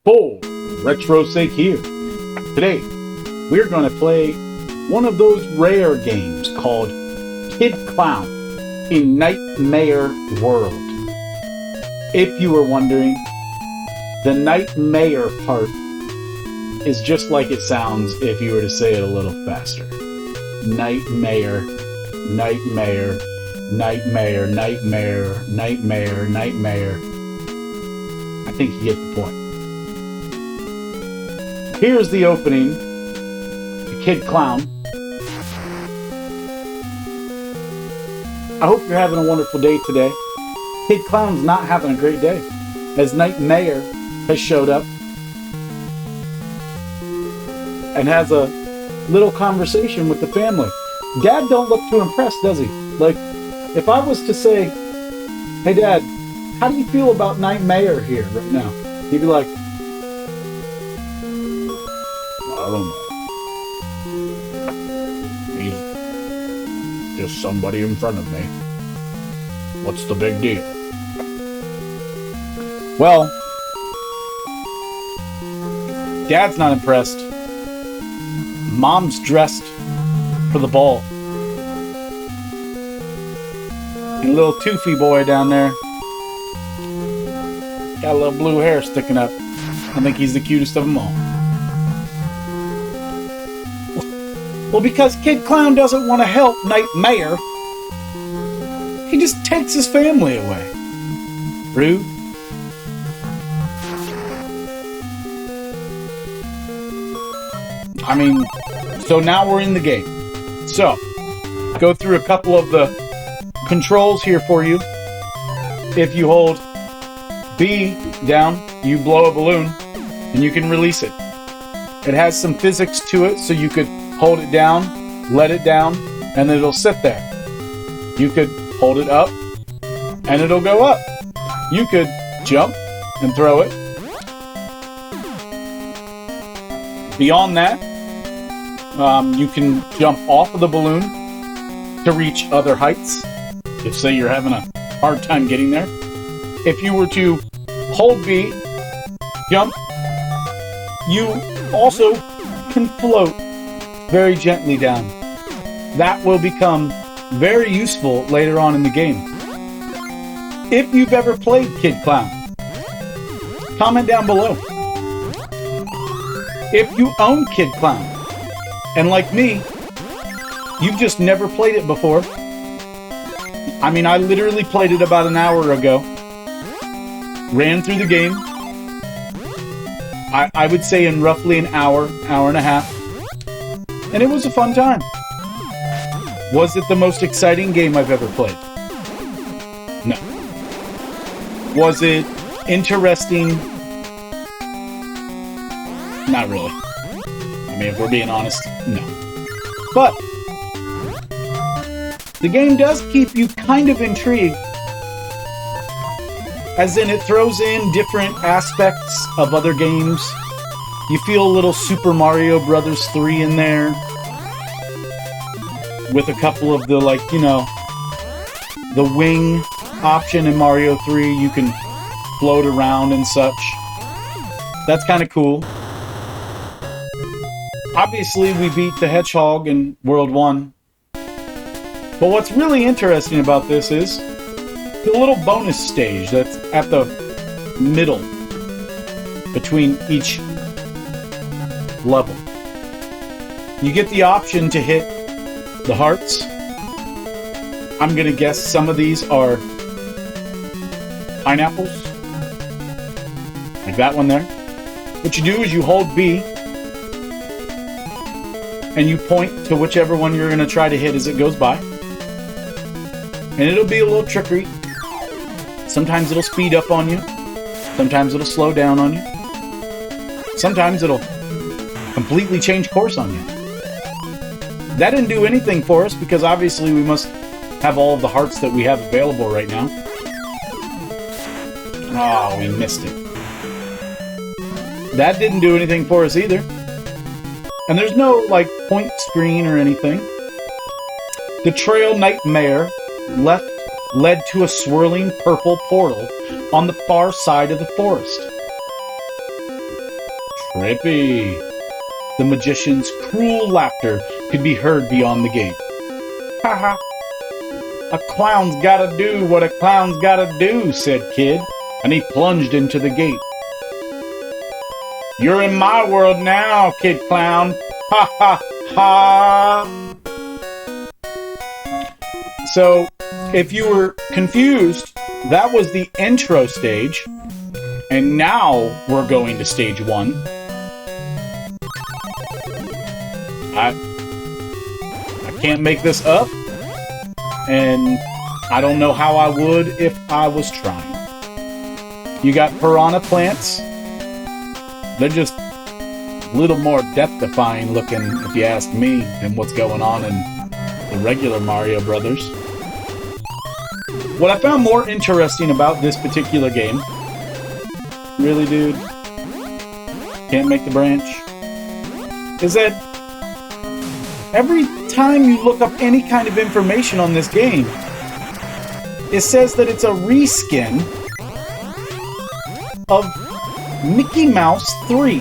For Retro's sake here. Today, we're going to play one of those rare games called Kid Klown in Nightmare World. If you were wondering, the Nightmare part is just like it sounds if you were to say it a little faster. Nightmare, nightmare, nightmare, nightmare, nightmare, nightmare. I think you get the point. Here's the opening, the Kid Klown. I hope you're having a wonderful day today. Kid Klown's not having a great day, as Nightmare has showed up and has a little conversation with the family. Dad don't look too impressed, does he? Like, if I was to say, hey Dad, how do you feel about Nightmare here right now? He'd be like, I don't know. He's just somebody in front of me. What's the big deal? Well, Dad's not impressed. Mom's dressed for the ball. And a little toothy boy down there. Got a little blue hair sticking up. I think he's the cutest of them all. Well, because Kid Klown doesn't want to help Nightmare, he just takes his family away. Rude. I mean, so now we're in the game. So, go through a couple of the controls here for you. If you hold B down, you blow a balloon, and you can release it. It has some physics to it, so you could hold it down, let it down, and it'll sit there. You could hold it up, and it'll go up. You could jump and throw it. Beyond that, you can jump off of the balloon to reach other heights. If, say, you're having a hard time getting there. If you were to hold B, jump, you also can float very gently down. That will become very useful later on in the game. If you've ever played Kid Klown, comment down below. If you own Kid Klown, and like me, you've just never played it before. I mean, I literally played it about an hour ago. Ran through the game. I would say in roughly an hour, hour and a half. And it was a fun time. Was it the most exciting game I've ever played? No. Was it interesting? Not really. I mean, if we're being honest, no. But the game does keep you kind of intrigued, as in it throws in different aspects of other games. You feel a little Super Mario Brothers 3 in there, with a couple of the, like, you know, the wing option in Mario 3. You can float around and such. That's kind of cool. Obviously, we beat the Hedgehog in World 1. But what's really interesting about this is the little bonus stage that's at the middle between each level. You get the option to hit the hearts. I'm going to guess some of these are pineapples. Like that one there. What you do is you hold B and you point to whichever one you're going to try to hit as it goes by. And it'll be a little trickery. Sometimes it'll speed up on you. Sometimes it'll slow down on you. Sometimes it'll completely change course on you. That didn't do anything for us because obviously we must have all of the hearts that we have available right now. Oh, we missed it. That didn't do anything for us either. And there's no, like, point screen or anything. The trail Nightmare led to a swirling purple portal on the far side of the forest. Creepy. The magician's cruel laughter could be heard beyond the gate. Haha. A clown's gotta do what a clown's gotta do, said Kid, and he plunged into the gate. You're in my world now, Kid Clown. Ha ha ha. So, if you were confused, that was the intro stage. And now we're going to stage 1. I can't make this up. And I don't know how I would if I was trying. You got Piranha Plants. They're just a little more death-defying looking, if you ask me, than what's going on in the regular Mario Brothers. What I found more interesting about this particular game... Really, dude? Can't make the branch? Is that every time you look up any kind of information on this game, it says that it's a reskin of Mickey Mouse 3.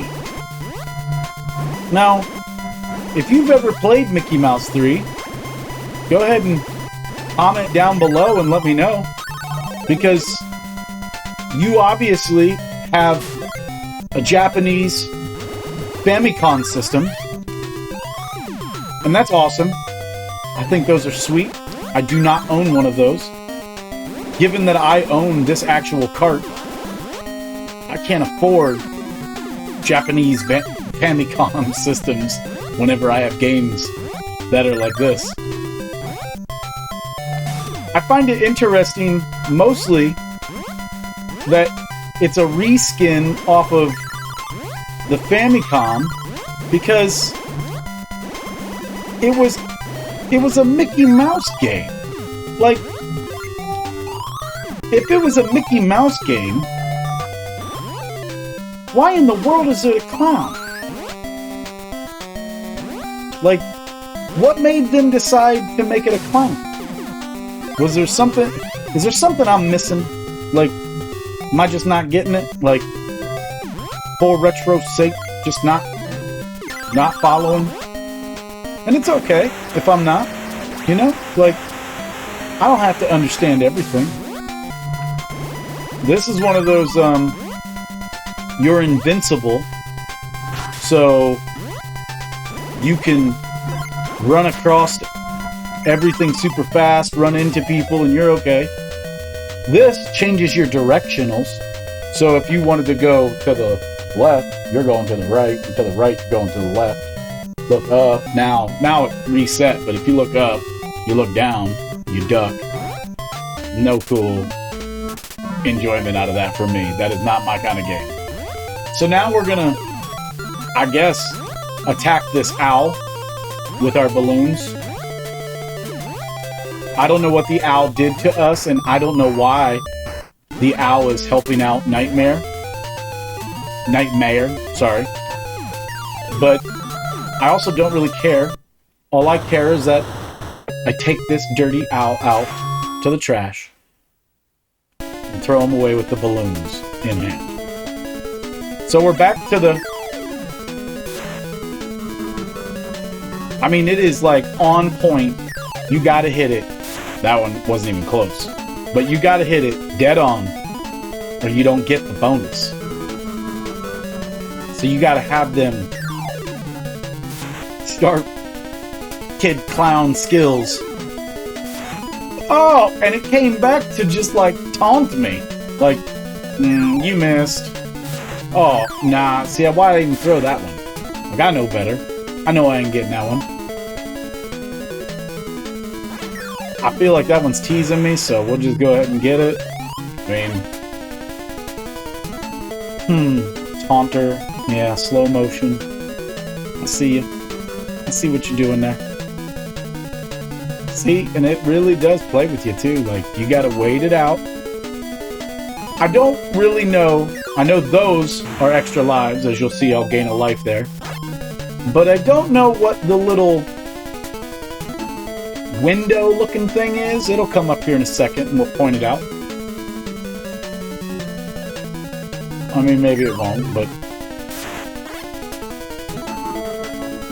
Now, if you've ever played Mickey Mouse 3, go ahead and comment down below and let me know, because you obviously have a Japanese Famicom system, and that's awesome. I think those are sweet. I do not own one of those. Given that I own this actual cart, I can't afford Japanese Famicom systems whenever I have games that are like this. I find it interesting, mostly, that it's a reskin off of the Famicom, because it was a Mickey Mouse game. Like, if it was a Mickey Mouse game, why in the world is it a clown? Like, what made them decide to make it a clown? Was there something... Is there something I'm missing? Like, am I just not getting it? Like, for retro's sake, just not following? And it's okay if I'm not, you know? Like, I don't have to understand everything. This is one of those, you're invincible, so you can run across everything super fast, run into people, and you're okay. This changes your directionals, so if you wanted to go to the left, you're going to the right, and to the right, you're going to the left. Look up, now it reset, but if you look up, you look down, you duck. No cool enjoyment out of that for me. That is not my kind of game. So now we're gonna, I guess, attack this owl with our balloons. I don't know what the owl did to us, and I don't know why the owl is helping out Nightmare, sorry. But I also don't really care. All I care is that I take this dirty owl out to the trash and throw him away with the balloons in hand. So we're back to the... I mean, it is like on point. You gotta hit it. That one wasn't even close. But you gotta hit it dead on, or you don't get the bonus. So you gotta have them start Kid Clown skills. Oh, and it came back to just like taunt me. Like, you missed. Oh, nah. See, why did I even throw that one? Like, I know better. I know I ain't getting that one. I feel like that one's teasing me, so we'll just go ahead and get it. I mean... Taunter. Yeah, slow motion. I see you. I see what you're doing there. See, and it really does play with you, too. Like, you gotta wait it out. I don't really know... I know those are extra lives. As you'll see, I'll gain a life there. But I don't know what the little window-looking thing is. It'll come up here in a second, and we'll point it out. I mean, maybe it won't, but...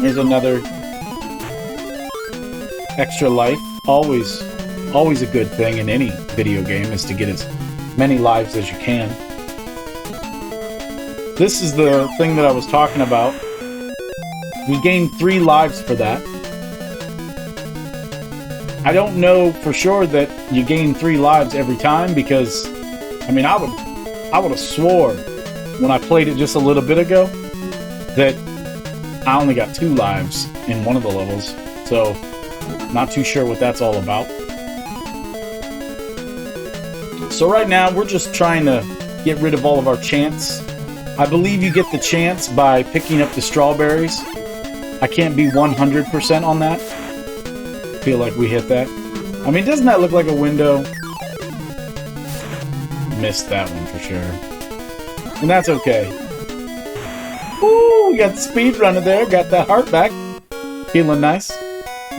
Here's another extra life. Always a good thing in any video game is to get as many lives as you can. This is the thing that I was talking about. We gain 3 lives for that. I don't know for sure that you gain 3 lives every time because, I mean, I would have swore when I played it just a little bit ago that I only got 2 lives in one of the levels. So, not too sure what that's all about. So right now, we're just trying to get rid of all of our chance. I believe you get the chance by picking up the strawberries. I can't be 100% on that. Feel like we hit that. I mean, doesn't that look like a window? Missed that one for sure. And that's okay. Woo! We got the speed runner there. Got that heart back. Feeling nice.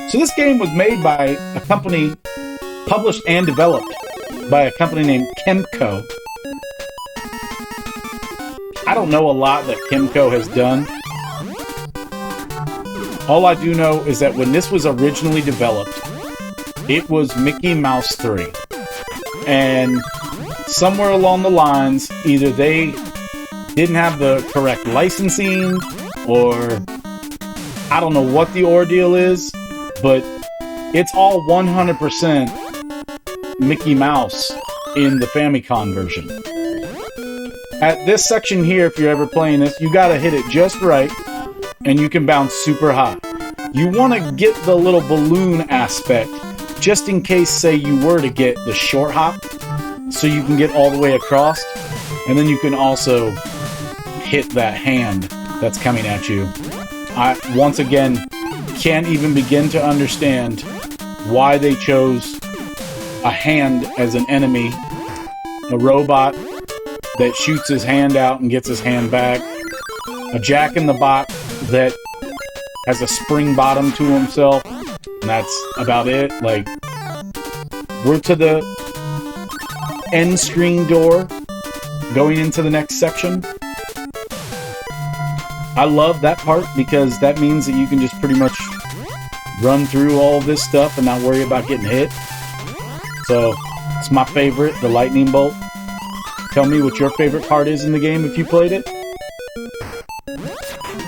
So this game was made by a company, published and developed by a company named Kemco. I don't know a lot that Kemco has done. All I do know is that when this was originally developed, it was Mickey Mouse 3. And somewhere along the lines, either they didn't have the correct licensing, or I don't know what the ordeal is, but it's all 100% Mickey Mouse in the Famicom version. At this section here, if you're ever playing this, you gotta hit it just right, and you can bounce super high. You want to get the little balloon aspect, just in case, say, you were to get the short hop, so you can get all the way across, and then you can also hit that hand that's coming at you. I, once again, can't even begin to understand why they chose a hand as an enemy, a robot that shoots his hand out and gets his hand back, a jack-in-the-box that has a spring bottom to himself, and that's about it. Like, we're to the end screen door, going into the next section. I love that part because that means that you can just pretty much run through all this stuff and not worry about getting hit. So, it's my favorite, the lightning bolt. Tell me what your favorite part is in the game if you played it.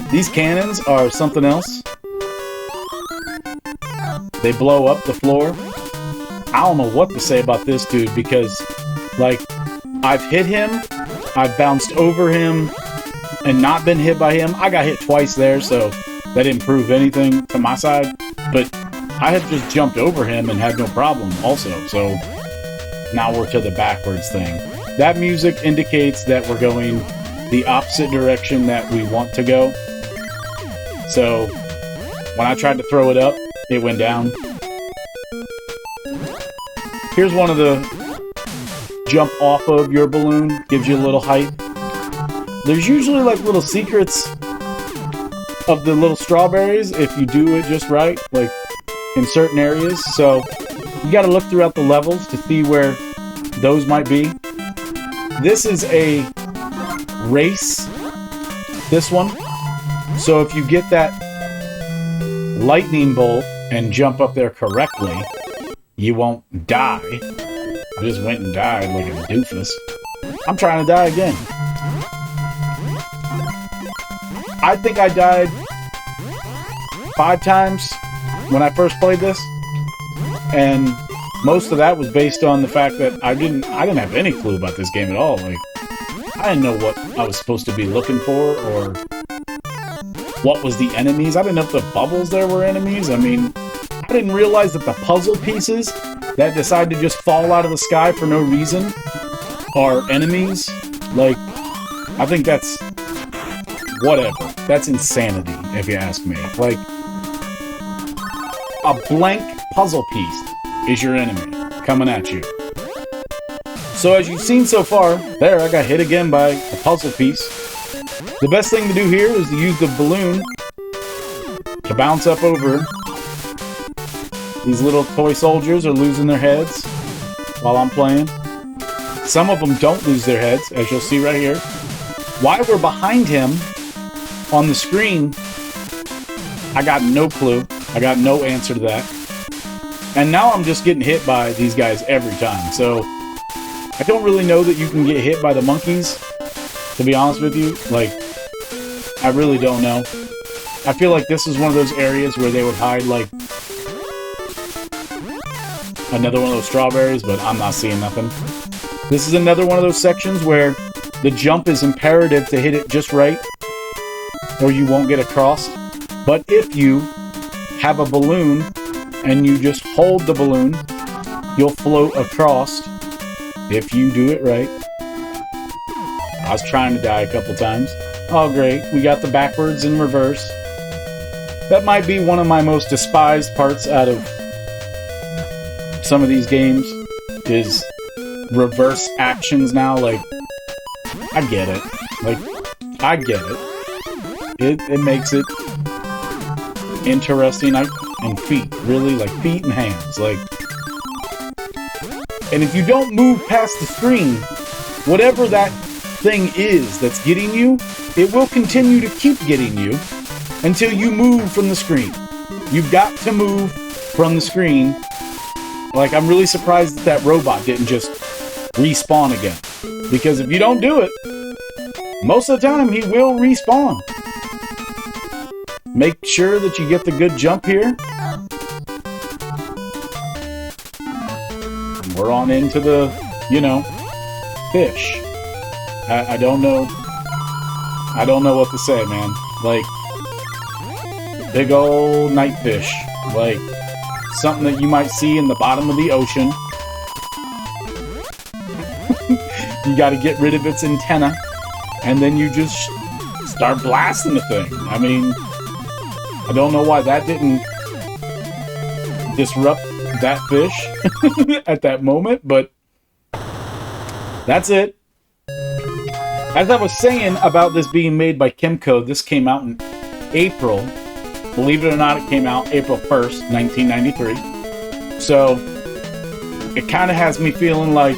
These cannons are something else. They blow up the floor. I don't know what to say about this dude because, like, I've hit him, I've bounced over him, and not been hit by him. I got hit twice there, so that didn't prove anything to my side. But I have just jumped over him and had no problem also. So now we're to the backwards thing. That music indicates that we're going the opposite direction that we want to go. So when I tried to throw it up, it went down. Here's one of the jump off of your balloon, gives you a little height. There's usually like little secrets of the little strawberries if you do it just right, like in certain areas. So you got to look throughout the levels to see where those might be. This is a race, this one. So if you get that lightning bolt and jump up there correctly, you won't die. I just went and died like a doofus. I'm trying to die again. I think I died 5 times when I first played this, and most of that was based on the fact that I didn't have any clue about this game at all. Like, I didn't know what I was supposed to be looking for or what was the enemies. I didn't know if the bubbles there were enemies. I mean, I didn't realize that the puzzle pieces that decide to just fall out of the sky for no reason are enemies. Like, I think that's whatever. That's insanity, if you ask me. Like, a blank puzzle piece is your enemy coming at you. So as you've seen so far, there, I got hit again by a puzzle piece. The best thing to do here is to use the balloon to bounce up over. These little toy soldiers are losing their heads while I'm playing. Some of them don't lose their heads, as you'll see right here. While we're behind him on the screen, I got no clue. I got no answer to that. And now I'm just getting hit by these guys every time. So I don't really know that you can get hit by the monkeys, to be honest with you. Like, I really don't know. I feel like this is one of those areas where they would hide, like, another one of those strawberries, but I'm not seeing nothing. This is another one of those sections where the jump is imperative to hit it just right, or you won't get across. But if you have a balloon and you just hold the balloon, you'll float across if you do it right. I was trying to die a couple times. Oh, great. We got the backwards and reverse. That might be one of my most despised parts out of some of these games, is reverse actions now. Like, I get it. Like, I get it. It makes it interesting. And feet, really, like feet and hands. Like, and if you don't move past the screen, whatever that thing is that's getting you, it will continue to keep getting you until you move from the screen. You've got to move from the screen. Like, I'm really surprised that that robot didn't just respawn again. Because if you don't do it, most of the time he will respawn. Make sure that you get the good jump here. And we're on into the, you know, fish. I don't know. I don't know what to say, man. Like, big old night fish. Like, something that you might see in the bottom of the ocean. You got to get rid of its antenna, and then you just start blasting the thing. I mean, I don't know why that didn't disrupt that fish at that moment, but that's it. As I was saying about this being made by Kimco, this came out in April. Believe it or not, it came out April 1st, 1993. So, it kind of has me feeling like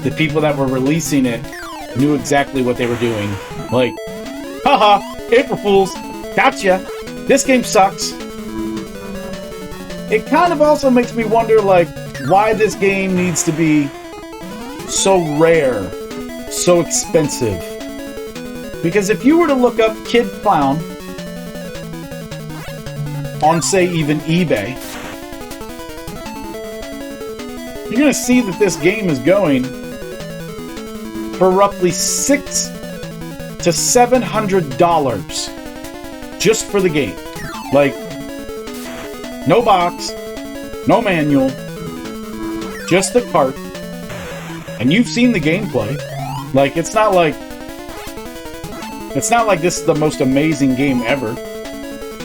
the people that were releasing it knew exactly what they were doing. Like, haha, April Fools, gotcha, this game sucks. It kind of also makes me wonder, like, why this game needs to be so rare, so expensive. Because if you were to look up Kid Klown on, say, even eBay, you're going to see that this game is going for roughly $600 to $700 just for the game. Like, no box, no manual, just the cart. And you've seen the gameplay. Like, it's not like this is the most amazing game ever.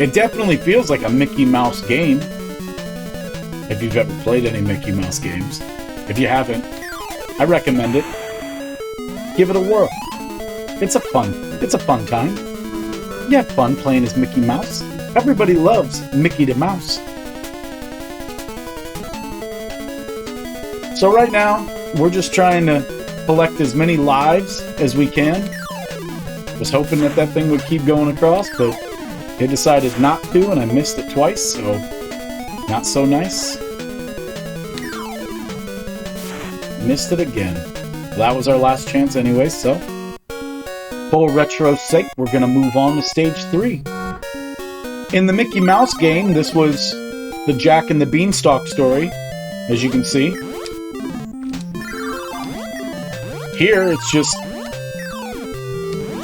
It definitely feels like a Mickey Mouse game. If you've ever played any Mickey Mouse games. If you haven't, I recommend it. Give it a whirl. It's a fun time. You have fun playing as Mickey Mouse. Everybody loves Mickey the Mouse. So right now, we're just trying to collect as many lives as we can. Was hoping that that thing would keep going across, but it decided not to, and I missed it twice, so not so nice. Missed it again. That was our last chance anyway, so for retro's sake, we're going to move on to stage 3. In the Mickey Mouse game, this was the Jack and the Beanstalk story, as you can see. Here, it's just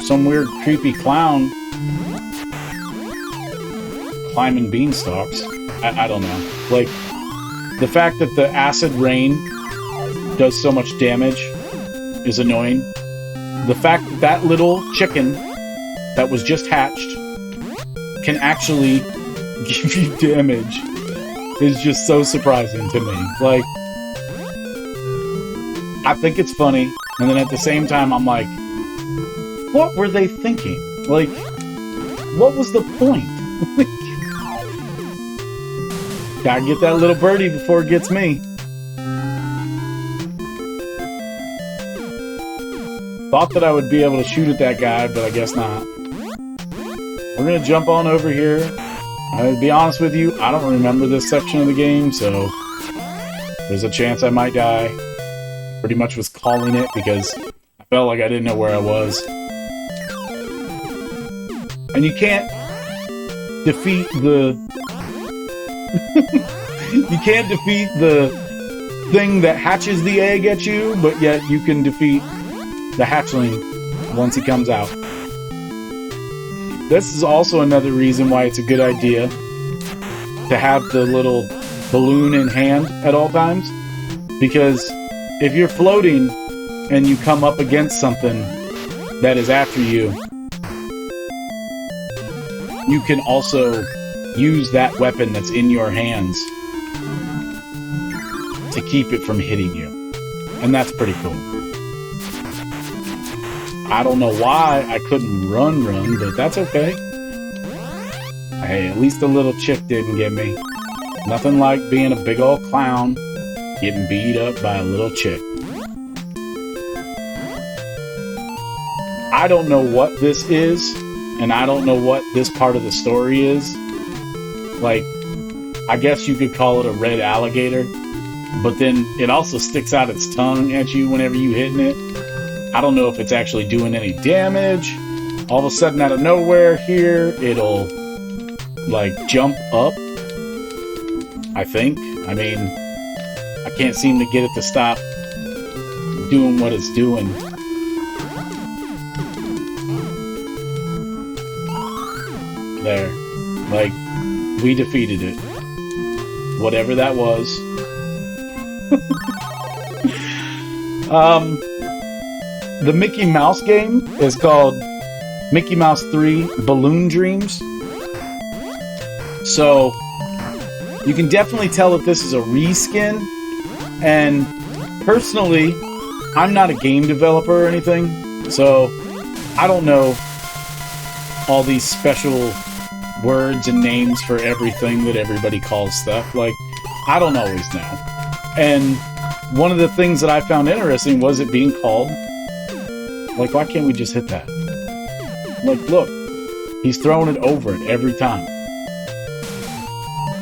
some weird, creepy clown climbing beanstalks. I don't know. Like, the fact that the acid rain does so much damage is annoying. The fact that that little chicken that was just hatched can actually give you damage is just so surprising to me. Like, I think it's funny, and then at the same time, I'm like, what were they thinking? Like, what was the point? Gotta get that little birdie before it gets me. Thought that I would be able to shoot at that guy, but I guess not. we're gonna jump on over here. To be honest with you, I don't remember this section of the game, so there's a chance I might die. Pretty much was calling it because I felt like I didn't know where I was. And you can't defeat the... you can't defeat the thing that hatches the egg at you, but yet you can defeat the hatchling once he comes out. This is also another reason why it's a good idea to have the little balloon in hand at all times. Because if you're floating and you come up against something that is after you, you can also use that weapon that's in your hands to keep it from hitting you. And that's pretty cool. I don't know why I couldn't run, but that's okay. Hey, at least the little chick didn't get me. Nothing like being a big old clown getting beat up by a little chick. I don't know what this is, and I don't know what this part of the story is. Like, I guess you could call it a red alligator, but then it also sticks out its tongue at you whenever you hitting it. I don't know if it's actually doing any damage. All of a sudden, out of nowhere here, it'll, like, jump up. I think. I mean, I can't seem to get it to stop doing what it's doing. There. Like, we defeated it. Whatever that was. The Mickey Mouse game is called Mickey Mouse 3 Balloon Dreams. So, you can definitely tell that this is a reskin. And personally, I'm not a game developer or anything. So, I don't know all these special words and names for everything that everybody calls stuff. Like, I don't always know. And one of the things that I found interesting was it being called... Like, why can't we just hit that? Like, look. He's throwing it over it every time.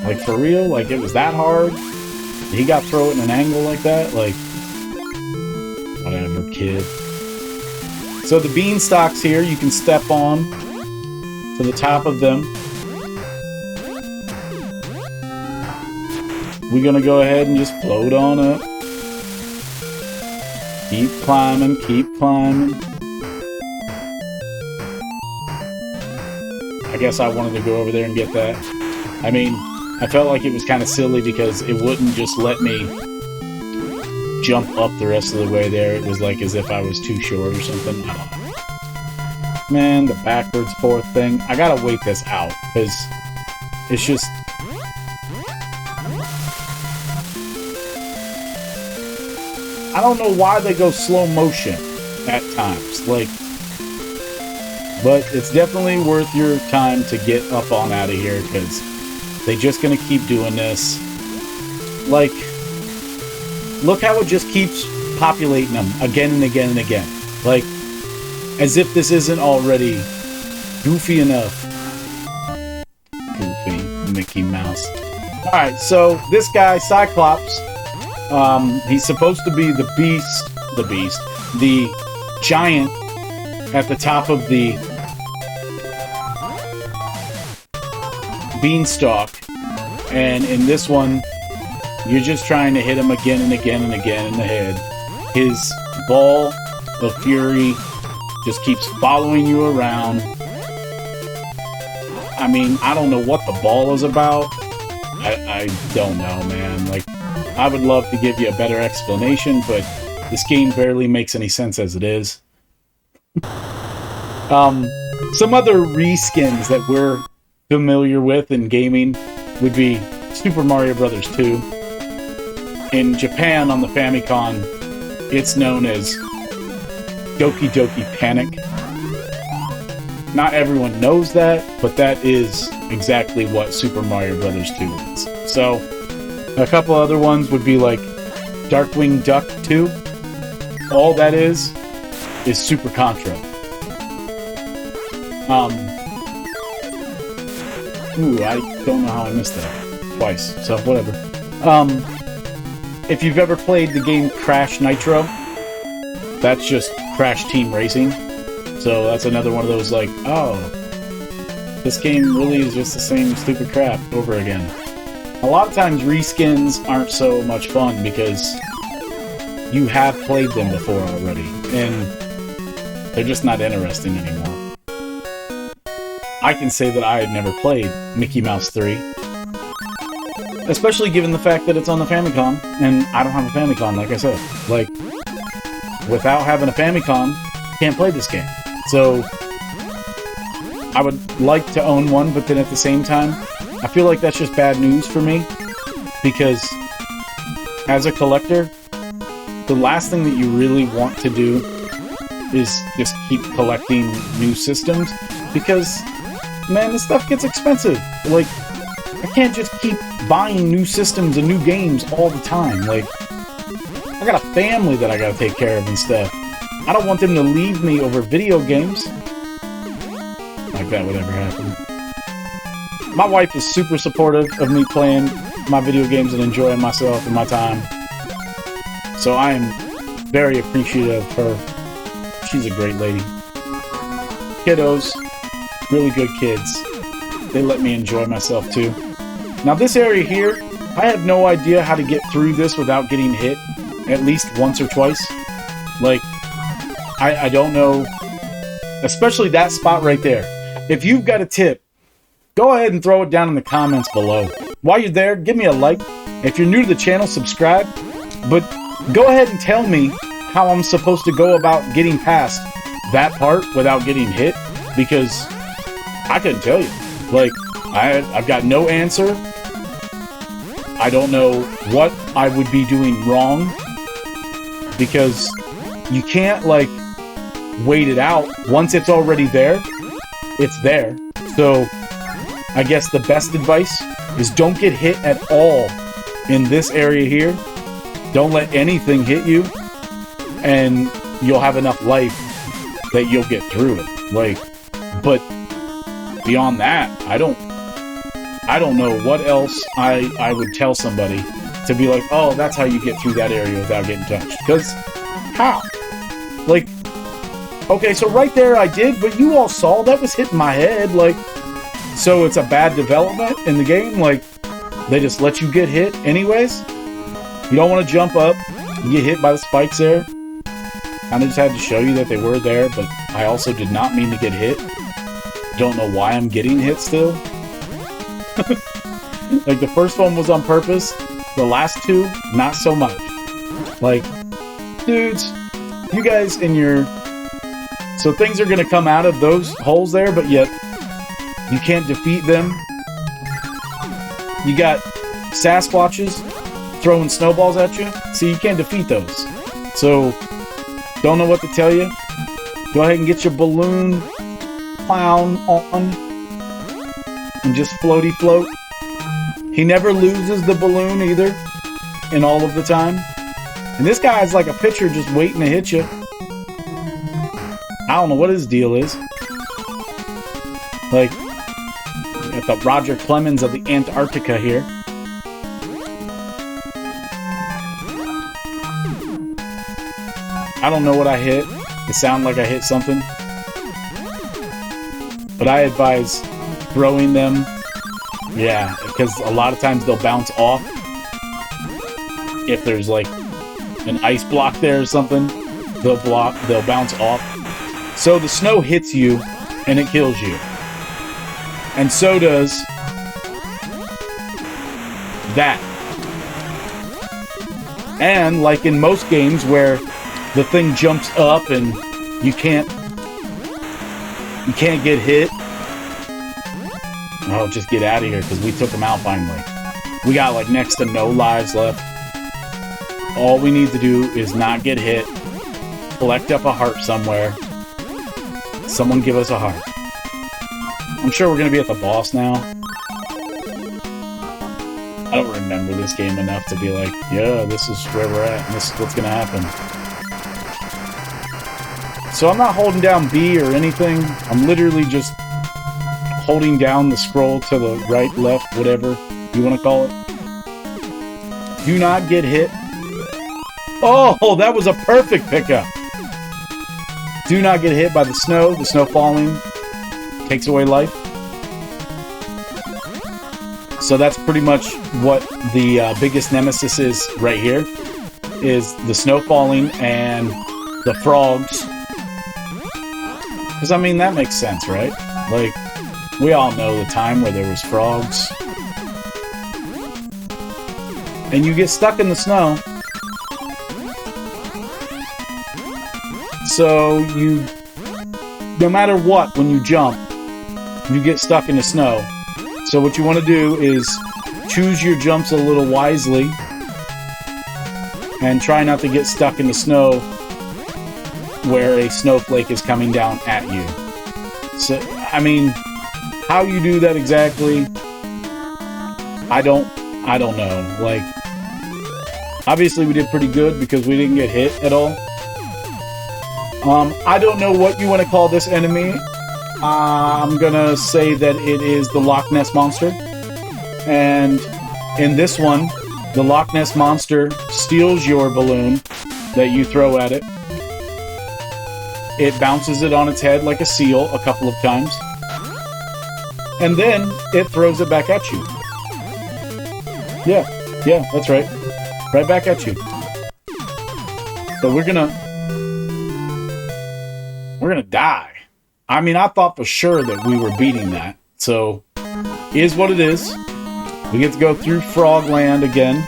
Like, for real? Like, it was that hard? He got throw it in an angle like that? Like, whatever, kid. So the beanstalks here, you can step on to the top of them. We're gonna go ahead and just float on up. Keep climbing, keep climbing. I guess I wanted to go over there and get that. I mean, I felt like it was kind of silly because it wouldn't just let me jump up the rest of the way there. It was like as if I was too short or something. I don't know. Man, the backwards forth thing. I gotta wait this out because it's just... I don't know why they go slow motion at times, like, but it's definitely worth your time to get up on out of here because they're just gonna keep doing this. Like, look how it just keeps populating them again and again and again. Like, as if this isn't already goofy enough. Goofy Mickey Mouse. Alright, so this guy, Cyclops, he's supposed to be the giant at the top of the Beanstalk. And in this one, you're just trying to hit him again and again and again in the head. His ball of fury just keeps following you around. I mean, I don't know what the ball is about. I don't know, man. Like, I would love to give you a better explanation, but this game barely makes any sense as it is. Some other reskins that we're familiar with in gaming would be Super Mario Bros. 2. In Japan, on the Famicom, it's known as Doki Doki Panic. Not everyone knows that, but that is exactly what Super Mario Bros. 2 is. So, a couple other ones would be like Darkwing Duck 2. All that is Super Contra. Ooh, I don't know how I missed that. Twice, so whatever. If you've ever played the game Crash Nitro, that's just Crash Team Racing. So that's another one of those like, oh, this game really is just the same stupid crap over again. A lot of times reskins aren't so much fun because you have played them before already, and they're just not interesting anymore. I can say that I had never played Mickey Mouse 3, especially given the fact that it's on the Famicom, and I don't have a Famicom, like I said. Like, without having a Famicom, can't play this game. So, I would like to own one, but then at the same time, I feel like that's just bad news for me, because as a collector, the last thing that you really want to do is just keep collecting new systems, because, man, this stuff gets expensive. Like, I can't just keep buying new systems and new games all the time. Like, I got a family that I gotta take care of and stuff. I don't want them to leave me over video games. Like that would ever happen. My wife is super supportive of me playing my video games and enjoying myself and my time. So I am very appreciative of her. She's a great lady. Kiddos, really good kids. They let me enjoy myself too. Now this area here, I have no idea how to get through this without getting hit at least once or twice. Like, I don't know, especially that spot right there. If you've got a tip, go ahead and throw it down in the comments below. While you're there, give me a like. If you're new to the channel, subscribe. But go ahead and tell me how I'm supposed to go about getting past that part without getting hit, because I couldn't tell you. Like, I've got no answer. I don't know what I would be doing wrong, because you can't, like, wait it out. Once it's already there, it's there. So I guess the best advice is don't get hit at all in this area here. Don't let anything hit you, and you'll have enough life that you'll get through it. Like, but beyond that, I don't know what else I would tell somebody to be like, oh, that's how you get through that area without getting touched. Because how? Like, okay, so right there I did, but you all saw that was hitting my head. Like, so it's a bad development in the game. Like, they just let you get hit anyways. You don't want to jump up and get hit by the spikes there. I just had to show you that they were there, but I also did not mean to get hit. Don't know why I'm getting hit still. Like, the first one was on purpose. The last two, not so much. Like, dudes, you guys in your... So things are going to come out of those holes there, but yet you can't defeat them. You got Sasquatches throwing snowballs at you. See, you can't defeat those. So, don't know what to tell you. Go ahead and get your balloon clown on and just floaty float. He never loses the balloon either in all of the time. And this guy's like a pitcher just waiting to hit you. I don't know what his deal is. Like, at the Roger Clemens of the Antarctica here. I don't know what I hit. It sounded like I hit something. But I advise throwing them. Yeah, because a lot of times they'll bounce off. If there's like an ice block there or something, they'll bounce off. So the snow hits you and it kills you. And so does that. And like in most games where the thing jumps up and you can't get hit. Oh, just get out of here, because we took them out finally. We got like next to no lives left. All we need to do is not get hit. Collect up a heart somewhere. Someone give us a heart. I'm sure we're going to be at the boss now. I don't remember this game enough to be like, yeah, this is where we're at, and this is what's going to happen. So I'm not holding down B or anything. I'm literally just holding down the scroll to the right, left, whatever you want to call it. Do not get hit. Oh, that was a perfect pickup. Do not get hit by the snow. The snow falling takes away life. So that's pretty much what the biggest nemesis is right here. Is the snow falling and the frogs. Because, I mean, that makes sense, right? Like, we all know the time where there was frogs. And you get stuck in the snow. So you, no matter what, when you jump, you get stuck in the snow. So what you want to do is choose your jumps a little wisely and try not to get stuck in the snow where a snowflake is coming down at you. So, I mean, how you do that exactly, I don't know. Like, obviously we did pretty good because we didn't get hit at all. I don't know what you want to call this enemy. I'm gonna say that it is the Loch Ness Monster. And in this one, the Loch Ness Monster steals your balloon that you throw at it. It bounces it on its head like a seal a couple of times. And then it throws it back at you. Yeah, that's right. Right back at you. So we're gonna die. I mean, I thought for sure that we were beating that. So, is what it is. We get to go through Frogland again.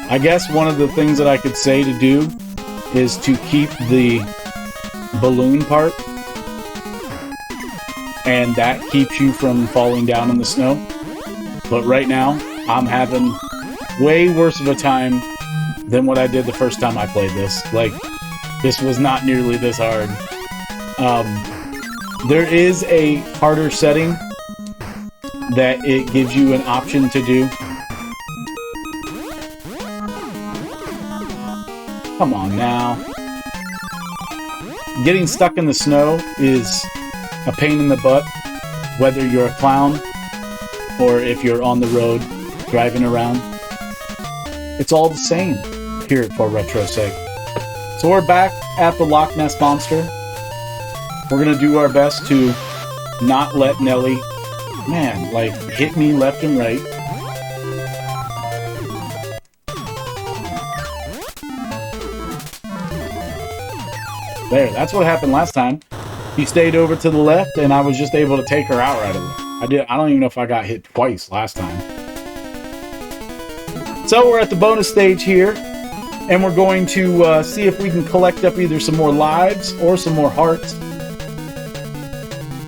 I guess one of the things that I could say to do is to keep the balloon part. And that keeps you from falling down in the snow. But right now, I'm having way worse of a time than what I did the first time I played this. Like, this was not nearly this hard. There is a harder setting that it gives you an option to do. Come on now. Getting stuck in the snow is a pain in the butt, whether you're a clown or if you're on the road driving around. It's all the same here at For Retro's sake. So we're back at the Loch Ness Monster. We're gonna do our best to not let Nelly, man, like, hit me left and right. There, that's what happened last time. He stayed over to the left, and I was just able to take her out right away. I don't even know if I got hit twice last time. So we're at the bonus stage here, and we're going to see if we can collect up either some more lives or some more hearts.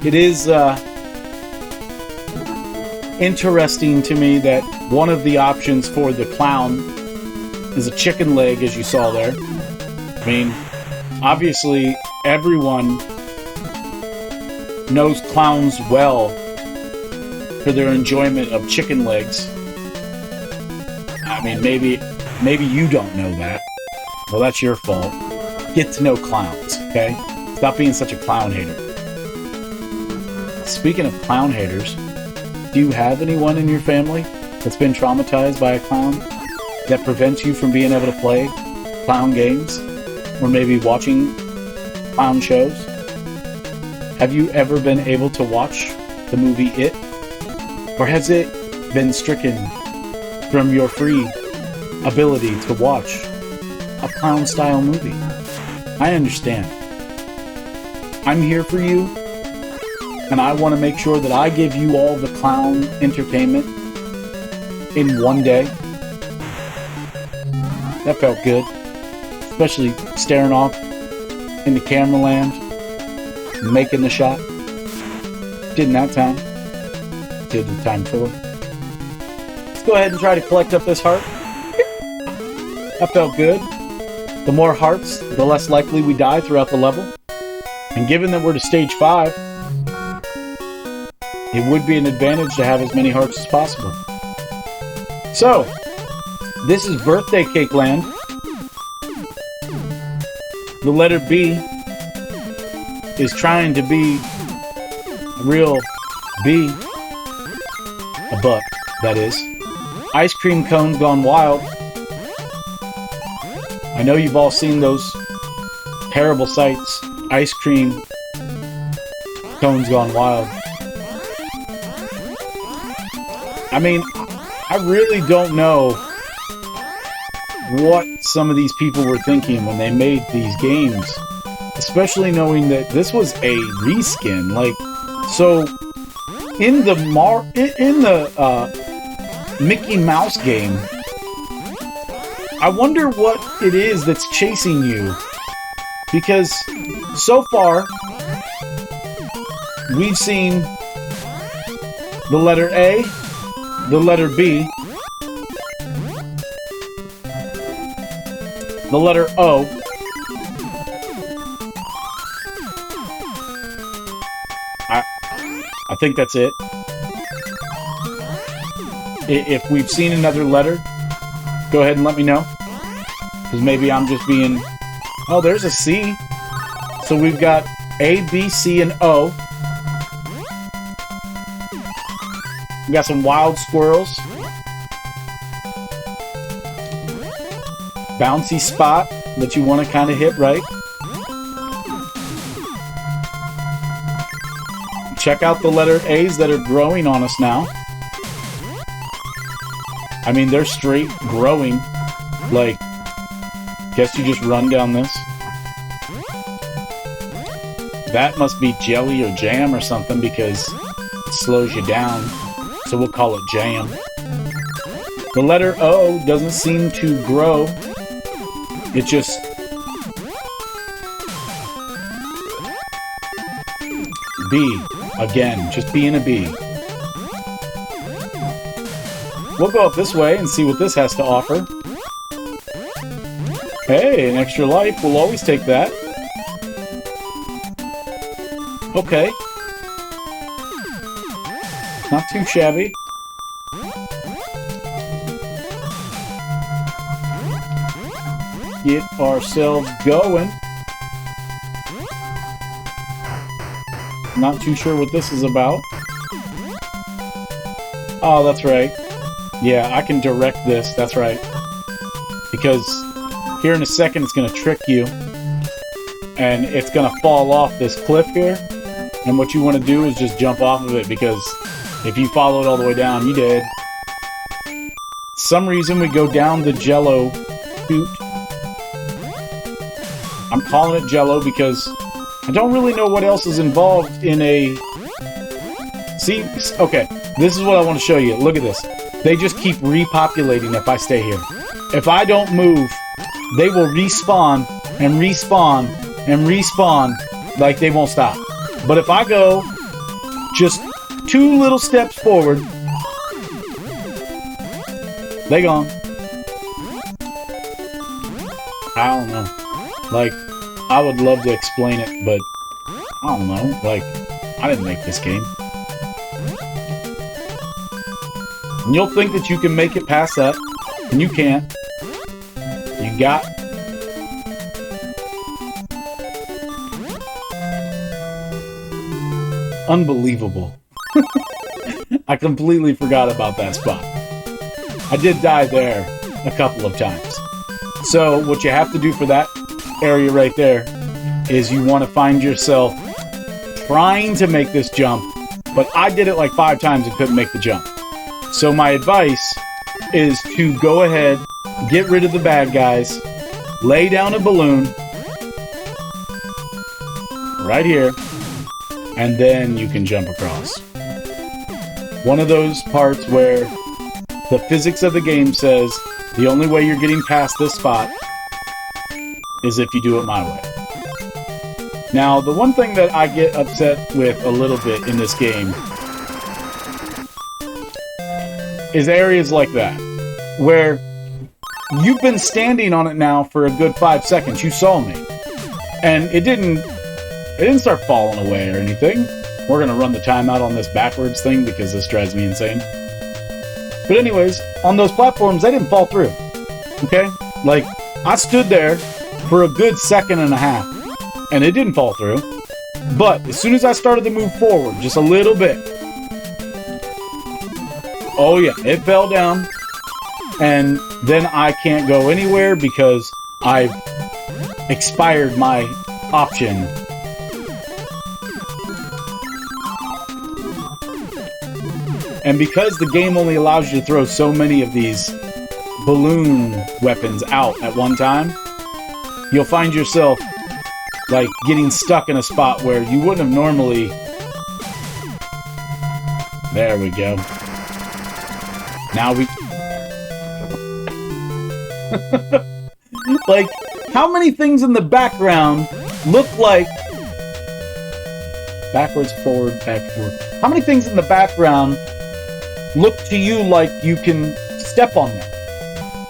It is interesting to me that one of the options for the clown is a chicken leg, as you saw there. I mean, obviously, everyone knows clowns well for their enjoyment of chicken legs. I mean, maybe you don't know that. Well, that's your fault. Get to know clowns, okay? Stop being such a clown hater. Speaking of clown haters, do you have anyone in your family that's been traumatized by a clown that prevents you from being able to play clown games? Or maybe watching clown shows? Have you ever been able to watch the movie It? Or has it been stricken from your free ability to watch a clown-style movie? I understand. I'm here for you, and I want to make sure that I give you all the clown entertainment in one day. That felt good. Especially staring off into camera land, making the shot. Didn't that time. Did the time before. Let's go ahead and try to collect up this heart. That felt good. The more hearts, the less likely we die throughout the level. And given that we're to stage 5, it would be an advantage to have as many hearts as possible. So, this is Birthday Cake Land. The letter B is trying to be a real bee. A buck, that is. Ice cream cones gone wild. I know you've all seen those terrible sights. Ice cream cones gone wild. I mean, I really don't know what some of these people were thinking when they made these games. Especially knowing that this was a reskin. Like, so in the Mickey Mouse game, I wonder what it is that's chasing you. Because so far, we've seen the letter A, the letter B, the letter O, I think that's it. If we've seen another letter, go ahead and let me know. Because maybe I'm just being... Oh, there's a C. So we've got A, B, C, and O. We got some wild squirrels. Bouncy spot that you want to kind of hit right. Check out the letter A's that are growing on us now. I mean, they're straight growing. Like, guess you just run down this. That must be jelly or jam or something because it slows you down. So we'll call it jam. The letter O doesn't seem to grow. It just... B. Again, just being a bee. We'll go up this way and see what this has to offer. Hey, an extra life. We'll always take that. Okay. Not too shabby. Get ourselves going. Not too sure what this is about. Oh, that's right. Yeah, I can direct this. That's right. Because here in a second, it's going to trick you. And it's going to fall off this cliff here. And what you want to do is just jump off of it. Because if you follow it all the way down, you dead. Some reason we go down the Jello chute. I'm calling it Jello because I don't really know what else is involved in a... See? Okay, this is what I want to show you. Look at this. They just keep repopulating if I stay here. If I don't move, they will respawn and respawn and respawn like they won't stop. But if I go just 2 little steps forward, they gone. I don't know. Like, I would love to explain it, but I don't know. Like, I didn't make this game. And you'll think that you can make it past that, and you can't. You got... Unbelievable. I completely forgot about that spot. I did die there a couple of times. So, what you have to do for that area right there is you want to find yourself trying to make this jump, but I did it like 5 times and couldn't make the jump. So my advice is to go ahead, get rid of the bad guys, lay down a balloon right here, and then you can jump across. One of those parts where the physics of the game says the only way you're getting past this spot is if you do it my way. Now, the one thing that I get upset with a little bit in this game is areas like that, where you've been standing on it now for a good 5 seconds. You saw me. And it didn't start falling away or anything. We're gonna run the timeout on this backwards thing because this drives me insane. But anyways, on those platforms, they didn't fall through. Okay? Like, I stood there for a good 1.5 seconds, and it didn't fall through. But as soon as I started to move forward, just a little bit, oh yeah, it fell down. And then I can't go anywhere because I've expired my option. And because the game only allows you to throw so many of these balloon weapons out at one time, you'll find yourself like getting stuck in a spot where you wouldn't have normally. There we go. Now we like, how many things in the background look like backwards, forward, back, forward? How many things in the background look to you like you can step on them?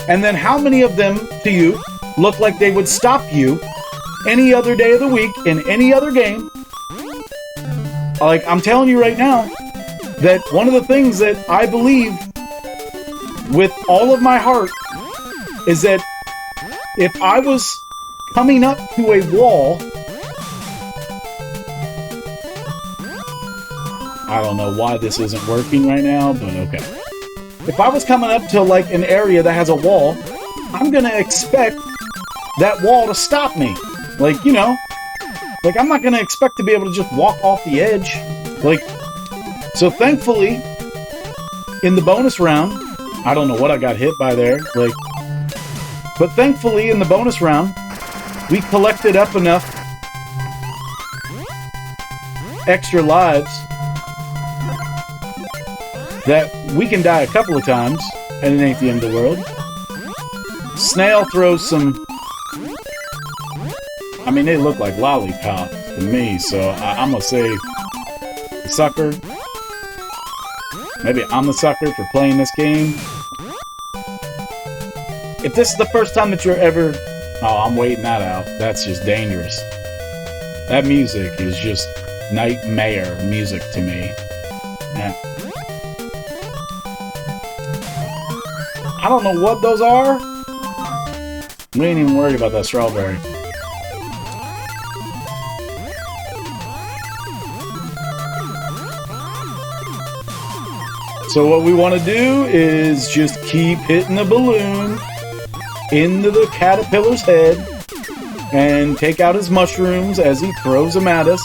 And then how many of them to you look like they would stop you any other day of the week in any other game? Like, I'm telling you right now that one of the things that I believe with all of my heart is that if I was coming up to a wall, I don't know why this isn't working right now, but okay. If I was coming up to like an area that has a wall, I'm gonna expect that wall to stop me. Like, you know, like I'm not gonna expect to be able to just walk off the edge. Like, so thankfully, in the bonus round, I don't know what I got hit by there, like, but thankfully in the bonus round, we collected up enough extra lives that we can die a couple of times, and it ain't the end of the world. Snail throws some... I mean, they look like lollipops to me, so I'm gonna say the sucker. Maybe I'm the sucker for playing this game. If this is the first time that you're ever... Oh, I'm waiting that out. That's just dangerous. That music is just nightmare music to me. Yeah. I don't know what those are. We ain't even worried about that strawberry. So what we want to do is just keep hitting the balloon into the caterpillar's head and take out his mushrooms as he throws them at us.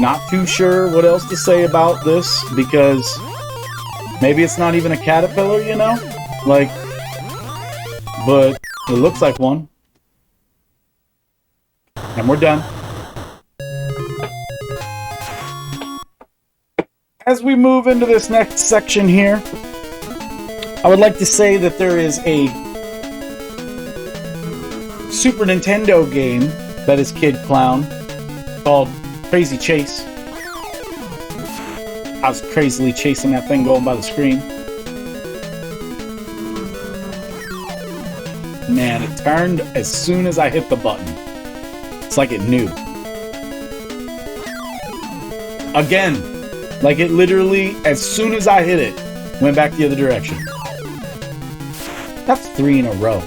Not too sure what else to say about this because maybe it's not even a caterpillar, you know? Like, but it looks like one. And we're done. As we move into this next section here, I would like to say that there is a Super Nintendo game that is Kid Klown called Crazy Chase. I was crazily chasing that thing going by the screen. Man, it turned as soon as I hit the button. It's like it knew. Again. Like it literally, as soon as I hit it, went back the other direction. That's 3 in a row.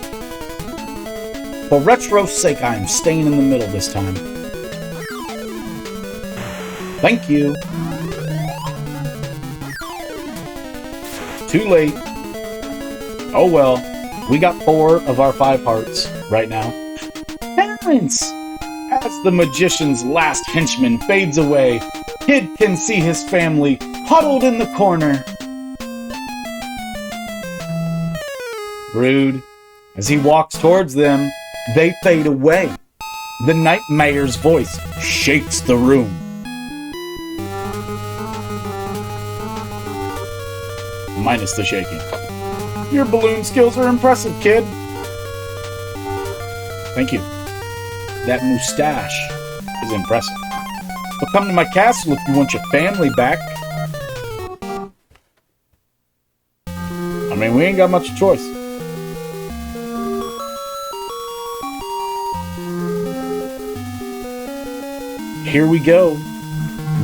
For retro's sake, I am staying in the middle this time. Thank you. Too late. Oh well. We got 4 of our 5 hearts right now. Parents! As the magician's last henchman fades away, Kid can see his family huddled in the corner. Rude. As he walks towards them, they fade away. The Nightmare's voice shakes the room. Minus the shaking. Your balloon skills are impressive, kid. Thank you. That mustache is impressive. But come to my castle if you want your family back. I mean, we ain't got much choice. Here we go.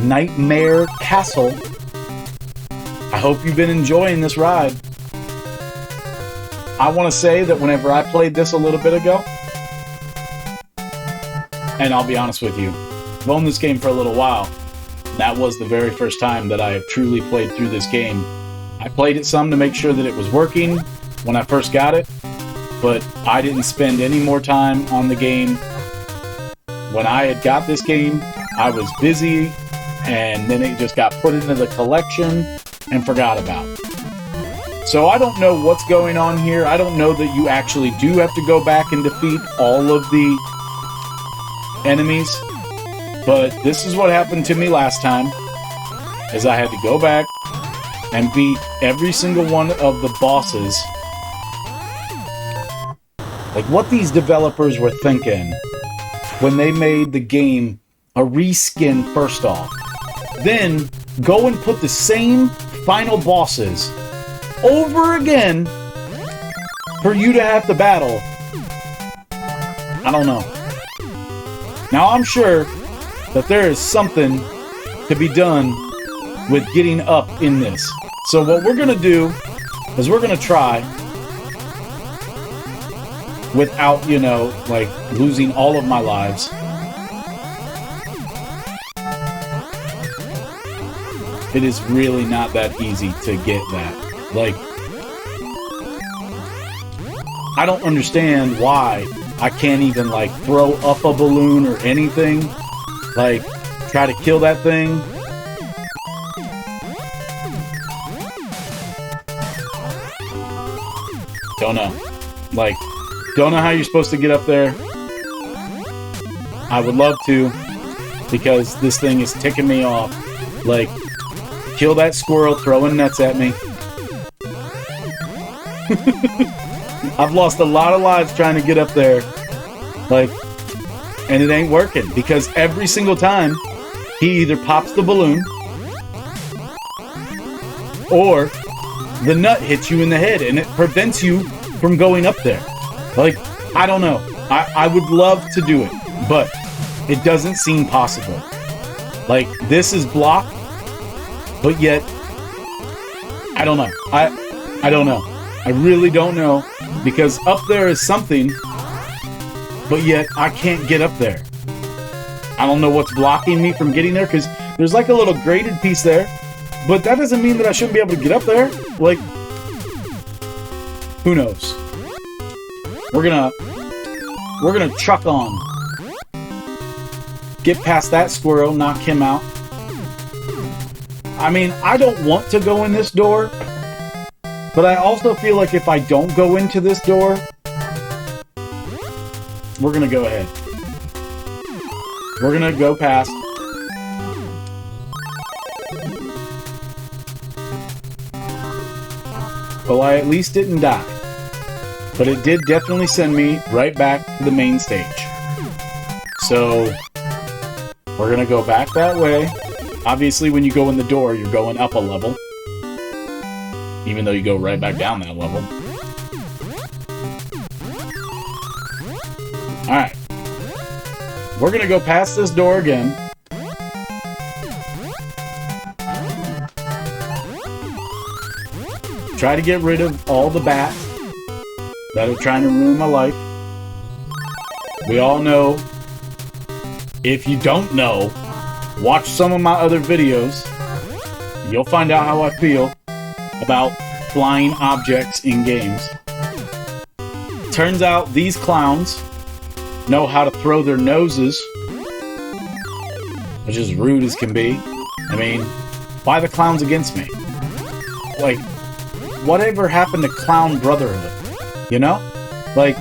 Nightmare Castle. I hope you've been enjoying this ride. I want to say that whenever I played this a little bit ago, And I'll be honest with you, I've owned this game for a little while. That was the very first time that I have truly played through this game. I played it some to make sure that it was working when I first got it, but I didn't spend any more time on the game. When I had got this game, I was busy, and then it just got put into the collection and forgot about. So I don't know what's going on here. I don't know that you actually do have to go back and defeat all of the enemies, but this is what happened to me last time, is I had to go back and beat every single one of the bosses. Like, what these developers were thinking when they made the game a reskin first off, then go and put the same final bosses over again for you to have to battle. I don't know. Now, I'm sure that there is something to be done with getting up in this. So what we're going to do is we're going to try without, you know, like, losing all of my lives. It is really not that easy to get that. Like, I don't understand why I can't even, like, throw up a balloon or anything. Like, try to kill that thing. Don't know. Like, don't know how you're supposed to get up there. I would love to, because this thing is ticking me off. Like, kill that squirrel throwing nuts at me. I've lost a lot of lives trying to get up there. Like, and it ain't working, because every single time he either pops the balloon or the nut hits you in the head and it prevents you from going up there. Like, I don't know. I would love to do it, but it doesn't seem possible. Like, this is blocked, but yet, I don't know. I don't know. I really don't know, because up there is something, but yet I can't get up there. I don't know what's blocking me from getting there, because there's like a little graded piece there, but that doesn't mean that I shouldn't be able to get up there. Like, who knows? We're gonna chuck on. Get past that squirrel, knock him out. I mean, I don't want to go in this door, but I also feel like if I don't go into this door, we're gonna go ahead. We're gonna go past. Well, I at least didn't die. But it did definitely send me right back to the main stage. So, we're gonna go back that way. Obviously, when you go in the door, you're going up a level. Even though you go right back down that level. Alright. We're gonna go past this door again. Try to get rid of all the bats that are trying to ruin my life. We all know. If you don't know, watch some of my other videos. You'll find out how I feel about flying objects in games. Turns out these clowns know how to throw their noses, which is rude as can be. I mean, why the clowns against me? Like, whatever happened to clown brotherhood? You know? Like,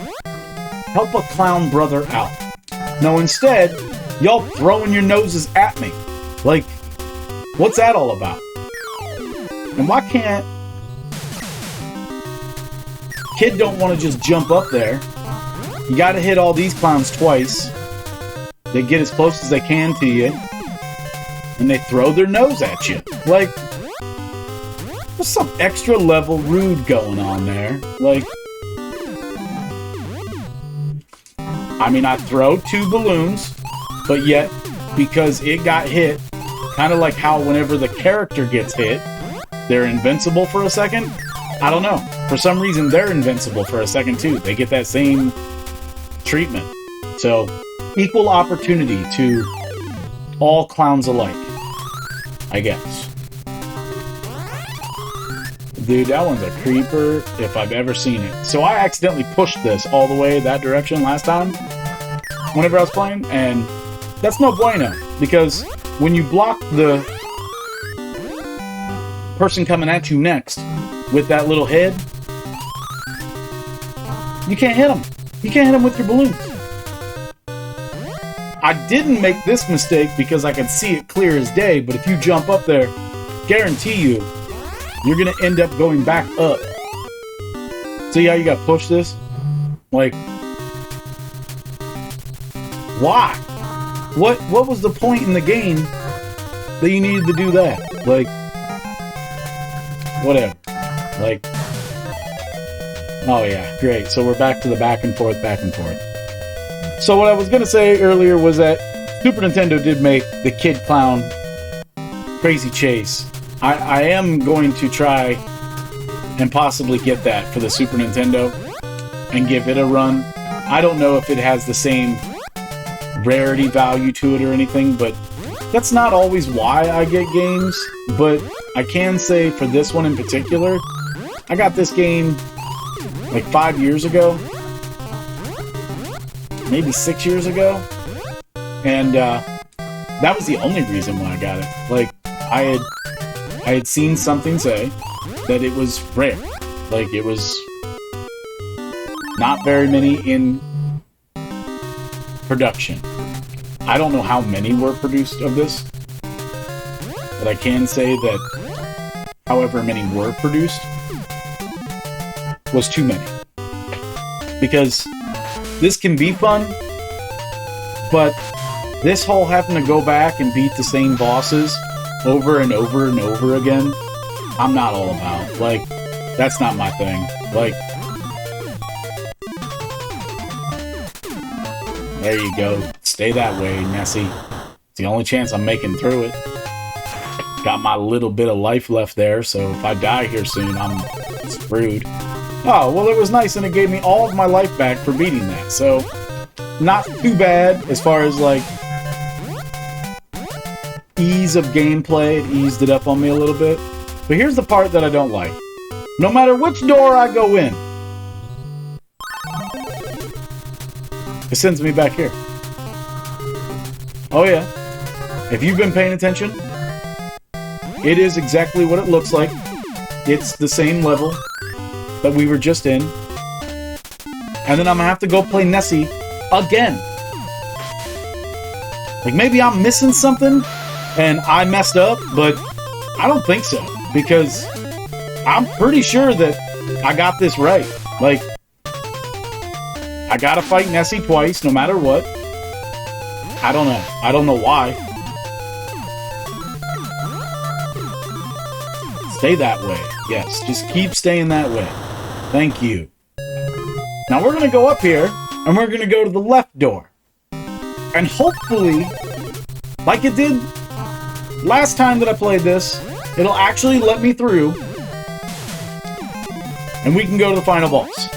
help a clown brother out. No, instead, y'all throwing your noses at me. Like, what's that all about? And why can't... Kid don't want to just jump up there. You gotta hit all these clowns twice. They get as close as they can to you. And they throw their nose at you. Like, there's some extra level rude going on there. Like, I mean, I throw 2 balloons, but yet, because it got hit, kind of like how whenever the character gets hit, they're invincible for a second. I don't know. For some reason, they're invincible for a second, too. They get that same treatment. So, equal opportunity to all clowns alike, I guess. Dude, that one's a creeper if I've ever seen it. So I accidentally pushed this all the way that direction last time whenever I was playing, and that's no bueno, because when you block the person coming at you next with that little head, you can't hit them. You can't hit them with your balloons. I didn't make this mistake because I can see it clear as day, but if you jump up there, guarantee you, you're gonna end up going back up. See how you gotta push this? Like, why? What was the point in the game that you needed to do that? Like, whatever. Like, oh yeah, great. So we're back to the back and forth. So what I was gonna say earlier was that Super Nintendo did make the Kid Klown Crazy Chase. I am going to try and possibly get that for the Super Nintendo and give it a run. I don't know if it has the same rarity value to it or anything, but that's not always why I get games. But I can say for this one in particular, I got this game like 5 years ago, maybe 6 years ago, and that was the only reason why I got it. Like, I had seen something say that it was rare. Like, it was not very many in production. I don't know how many were produced of this, but I can say that however many were produced was too many. Because this can be fun, but this whole having to go back and beat the same bosses over and over and over again, I'm not all about. Like, that's not my thing. Like, there you go. Stay that way, Nessie. It's the only chance I'm making through it. Got my little bit of life left there, so if I die here soon, I'm screwed. Oh, well, it was nice, and it gave me all of my life back for beating that, so not too bad as far as, like, ease of gameplay. It eased it up on me a little bit. But here's the part that I don't like. No matter which door I go in, it sends me back here. Oh yeah. If you've been paying attention, it is exactly what it looks like. It's the same level that we were just in. And then I'm gonna have to go play Nessie again. Like, maybe I'm missing something and I messed up, but I don't think so, because I'm pretty sure that I got this right. Like, I gotta fight Nessie twice, no matter what. I don't know. I don't know why. Stay that way. Yes, just keep staying that way. Thank you. Now we're gonna go up here, and we're gonna go to the left door. And hopefully, like it did last time that I played this, it'll actually let me through, and we can go to the final boss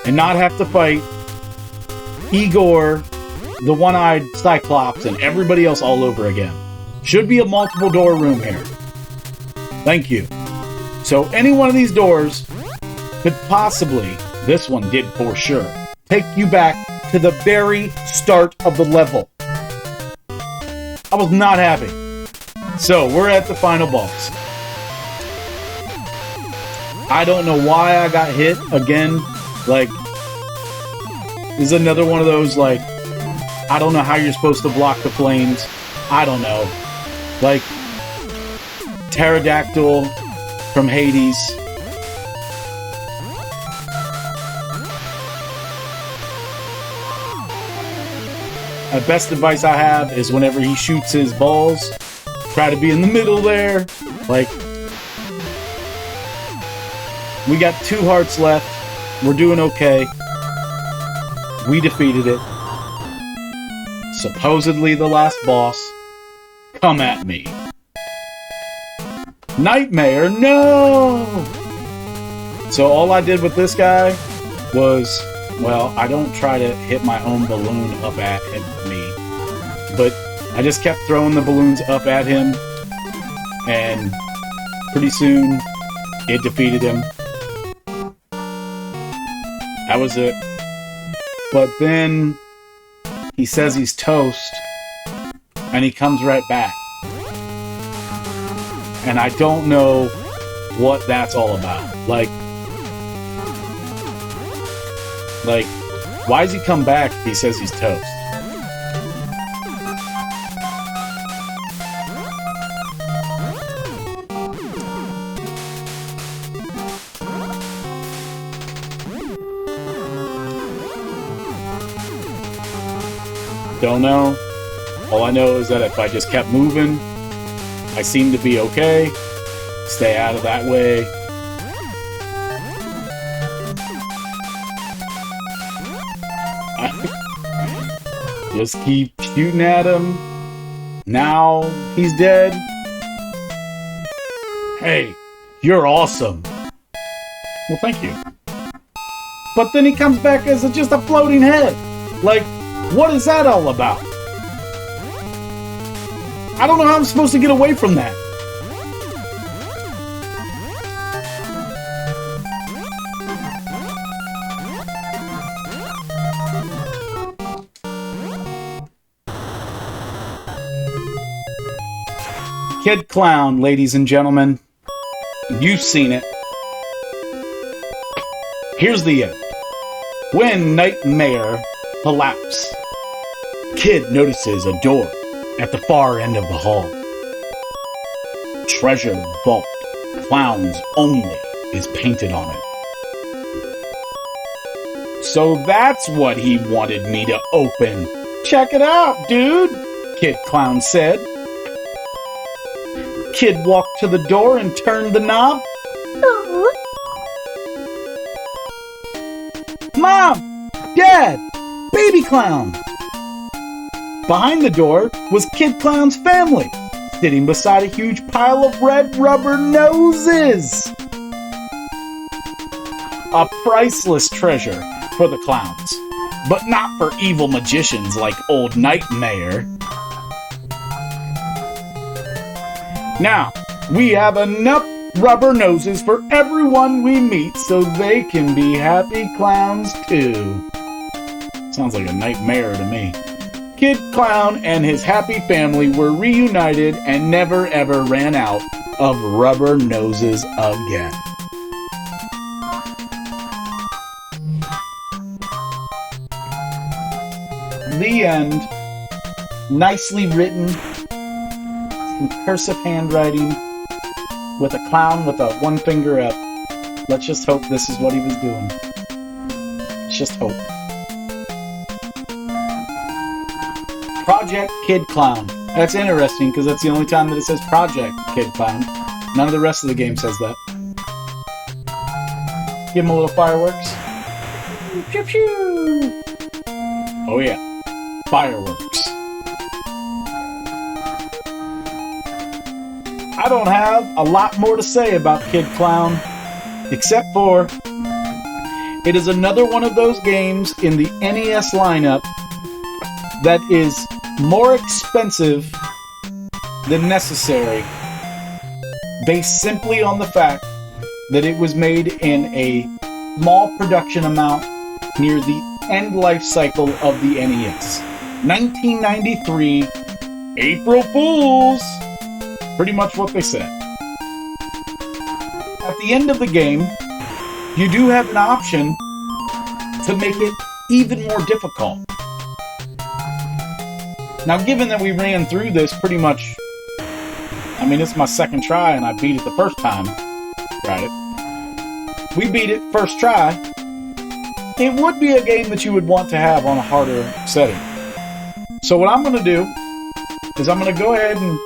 and not have to fight Igor, the one-eyed Cyclops, and everybody else all over again. Should be a multiple door room here. Thank you. So any one of these doors could possibly, this one did for sure, take you back to the very start of the level. I was not happy. So, we're at the final boss. I don't know why I got hit again. Like, this is another one of those, like, I don't know how you're supposed to block the flames. I don't know. Like, pterodactyl from Hades. The best advice I have is whenever he shoots his balls, try to be in the middle there. Like, we got 2 hearts left. We're doing okay. We defeated it. Supposedly the last boss. Come at me. Nightmare, no! So all I did with this guy was Well, I don't try to hit my own balloon up at me, but I just kept throwing the balloons up at him, and pretty soon it defeated him. That was it. But then he says he's toast, and he comes right back. And I don't know what that's all about. Like, why does he come back if he says he's toast? Don't know. All I know is that if I just kept moving, I seem to be okay. Stay out of that way. Just keep shooting at him. Now he's dead. Hey, you're awesome. Well, thank you. But then he comes back as just a floating head. Like, what is that all about? I don't know how I'm supposed to get away from that. Kid Klown, ladies and gentlemen. You've seen it. Here's the end. When Nightmare collapses, Kid notices a door at the far end of the hall. Treasure Vault, Clowns Only, is painted on it. So that's what he wanted me to open. Check it out, dude, Kid Klown said. Kid walked to the door and turned the knob. Mom! Dad! Baby Clown! Behind the door was Kid Klown's family, sitting beside a huge pile of red rubber noses. A priceless treasure for the clowns, but not for evil magicians like old Nightmare. Now, we have enough rubber noses for everyone we meet so they can be happy clowns too. Sounds like a nightmare to me. Kid Klown and his happy family were reunited and never ever ran out of rubber noses again. The end. Nicely written. Some cursive handwriting with a clown with a one finger up. Let's just hope this is what he was doing. Let's just hope. Project Kid Klown. That's interesting because that's the only time that it says Project Kid Klown. None of the rest of the game says that. Give him a little fireworks. Pew pew. Oh yeah, fireworks. I don't have a lot more to say about Kid Klown, except for it is another one of those games in the NES lineup that is more expensive than necessary, based simply on the fact that it was made in a small production amount near the end life cycle of the NES. 1993, April Fools! Pretty much what they said. At the end of the game, you do have an option to make it even more difficult. Now, given that we ran through this pretty much, I mean, it's my second try and I beat it the first time. Right? We beat it first try. It would be a game that you would want to have on a harder setting. So what I'm going to do is I'm going to go ahead and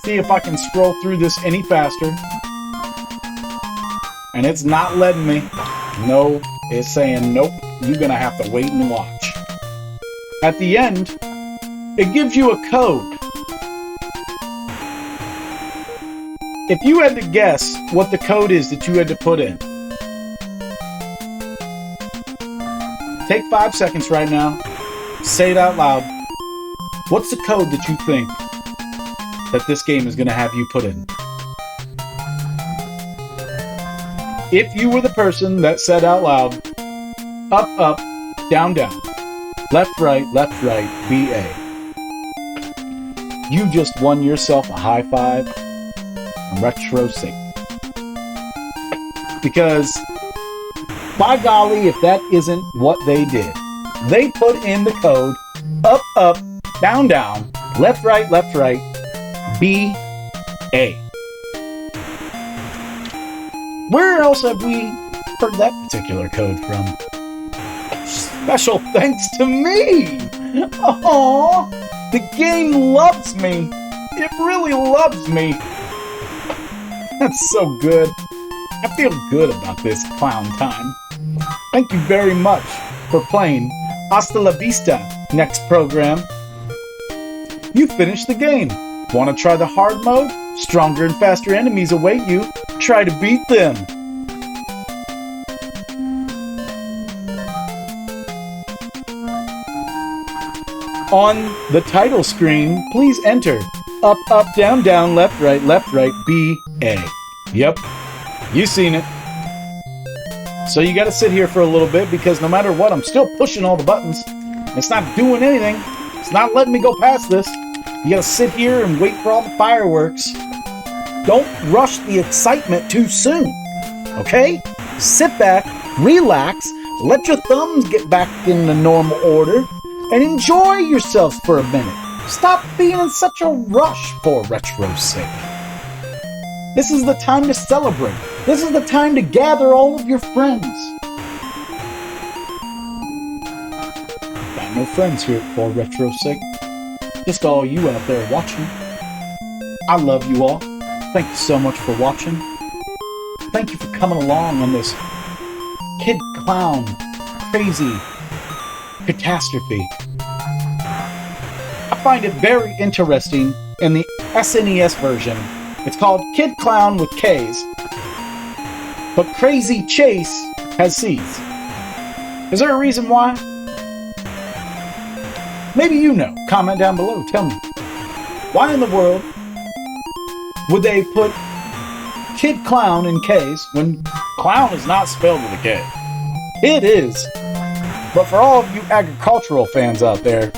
see if I can scroll through this any faster. And it's not letting me. No, it's saying, nope, you're going to have to wait and watch. At the end, it gives you a code. If you had to guess what the code is that you had to put in, Take 5 seconds right now. Say it out loud. What's the code that you think that this game is going to have you put in? If you were the person that said out loud, up, up, down, down, left, right, BA, you just won yourself a high five from Retro Sync. Because, by golly, if that isn't what they did, they put in the code up, up, down, down, left, right, BA. Where else have we heard that particular code from? Special thanks to me! Aww! The game loves me! It really loves me! That's so good. I feel good about this clown time. Thank you very much for playing. Hasta la vista, next program. You finished the game. Want to try the hard mode? Stronger and faster enemies await you. Try to beat them. On the title screen, please enter up, up, down, down, left, right, BA. Yep, you've seen it. So you gotta sit here for a little bit because no matter what, I'm still pushing all the buttons. It's not doing anything. It's not letting me go past this. You gotta sit here and wait for all the fireworks. Don't rush the excitement too soon, okay? Sit back, relax, let your thumbs get back in the normal order, and enjoy yourself for a minute. Stop being in such a rush for Retro Sync. This is the time to celebrate. This is the time to gather all of your friends. Got no friends here for Retro Sync. Just all you out there watching. I love you all. Thank you so much for watching. Thank you for coming along on this kid clown crazy catastrophe. I find it very interesting in the SNES version. It's called Kid Clown with K's, but Crazy Chase has C's. Is there a reason why? Maybe you know. Comment down below. Tell me. Why in the world would they put Kid Clown in K's when clown is not spelled with a K? It is. But for all of you agricultural fans out there,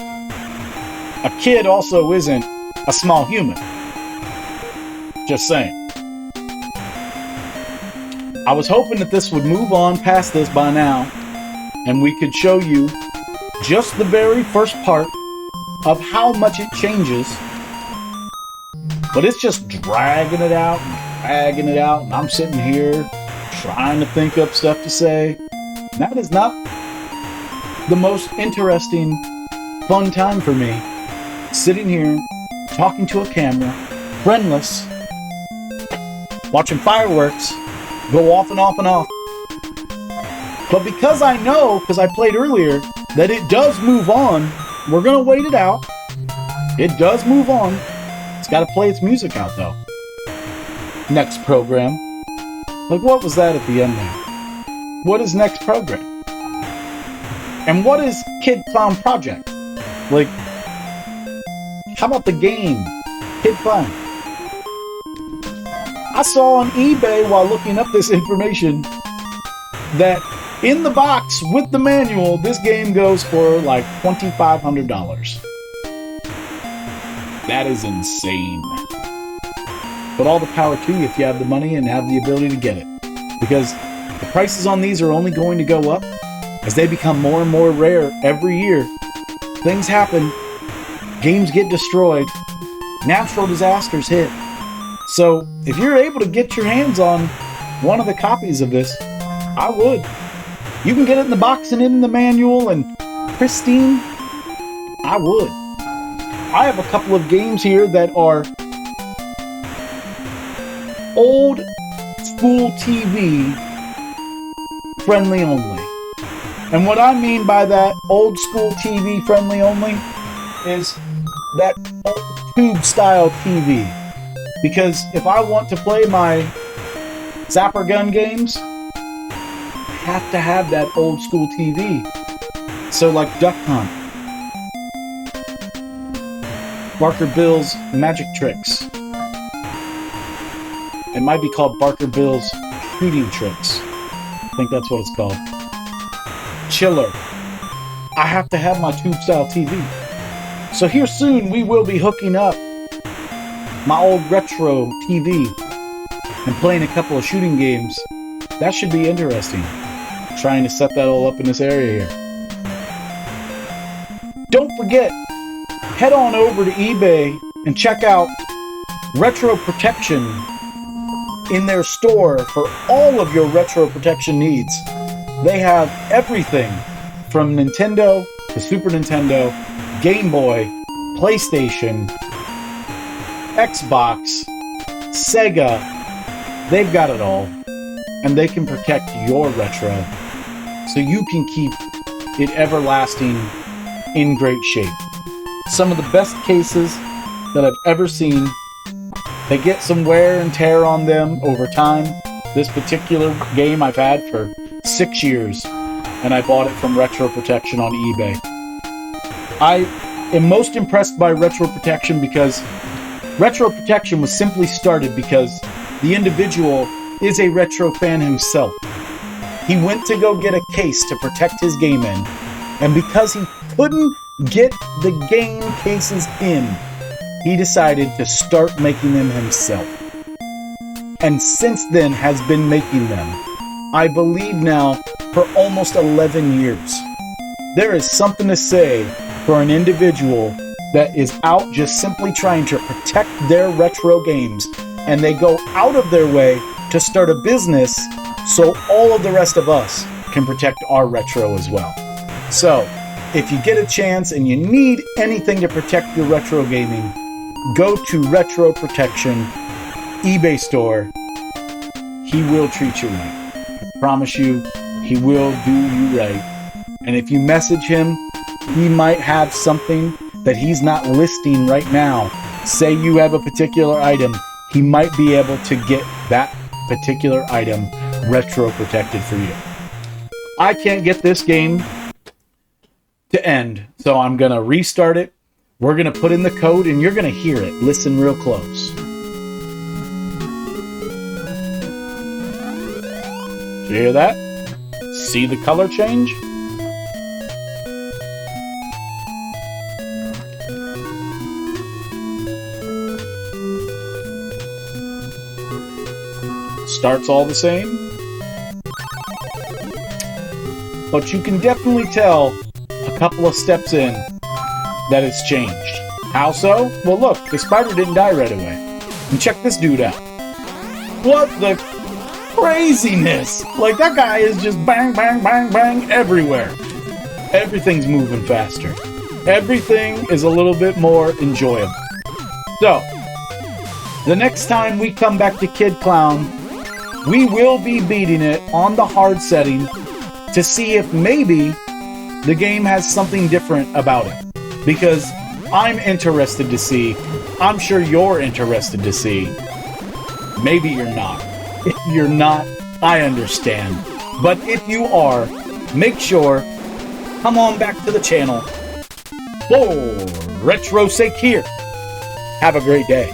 a kid also isn't a small human. Just saying. I was hoping that this would move on past this by now, and we could show you just the very first part of how much it changes. But it's just dragging it out, and I'm sitting here trying to think up stuff to say. That is not the most interesting, fun time for me. Sitting here, talking to a camera, friendless, watching fireworks go off and off and off. But because I know, because I played earlier, that it does move on, we're going to wait it out. It does move on. It's got to play its music out, though. Next program. Like, what was that at the end there? What is next program? And what is Kid Clown Project? Like, how about the game Kid Clown? I saw on eBay while looking up this information that in the box with the manual, this game goes for like $2,500. That is insane. But all the power to you if you have the money and have the ability to get it. Because the prices on these are only going to go up as they become more and more rare every year. Things happen. Games get destroyed. Natural disasters hit. So, if you're able to get your hands on one of the copies of this, I would. You can get it in the box and in the manual and pristine. I would. I have a couple of games here that are old school TV friendly only. And what I mean by that old school TV friendly only is that old tube style TV. Because if I want to play my Zapper Gun games, I have to have that old school TV. So like Duck Hunt, Barker Bill's Magic Tricks. It might be called Barker Bill's Shooting Tricks. I think that's what it's called. Chiller. I have to have my tube style TV. So here soon we will be hooking up my old retro TV and playing a couple of shooting games. That should be interesting. Trying to set that all up in this area here. Don't forget, head on over to eBay and check out Retro Protection in their store for all of your retro protection needs. They have everything from Nintendo to Super Nintendo, Game Boy, PlayStation, Xbox, Sega. They've got it all. And they can protect your retro so you can keep it everlasting in great shape. Some of the best cases that I've ever seen. They get some wear and tear on them over time. This particular game I've had for 6 years, and I bought it from Retro Protection on eBay. I am most impressed by Retro Protection because Retro Protection was simply started because the individual is a retro fan himself. He went to go get a case to protect his game in, and because he couldn't get the game cases in, he decided to start making them himself. And since then has been making them, I believe now, for almost 11 years. There is something to say for an individual that is out just simply trying to protect their retro games, and they go out of their way to start a business so all of the rest of us can protect our retro as well. So, if you get a chance and you need anything to protect your retro gaming, go to Retro Protection eBay store. He will treat you right. I promise you, he will do you right. And if you message him, he might have something that he's not listing right now. Say you have a particular item, he might be able to get that particular item retro protected for you. I can't get this game to end, so I'm gonna restart it. We're gonna put in the code and you're gonna hear it. Listen real close. Did you hear that? See the color change? Starts all the same, but you can definitely tell a couple of steps in that it's changed. How so? Well, look, the spider didn't die right away. And check this dude out. What the craziness? Like, that guy is just bang, bang, bang, bang everywhere. Everything's moving faster. Everything is a little bit more enjoyable. So, the next time we come back to Kid Klown, we will be beating it on the hard setting to see if maybe the game has something different about it. Because I'm interested to see. I'm sure you're interested to see. Maybe you're not. If you're not, I understand. But if you are, make sure, come on back to the channel. For Retro's sake here. Have a great day.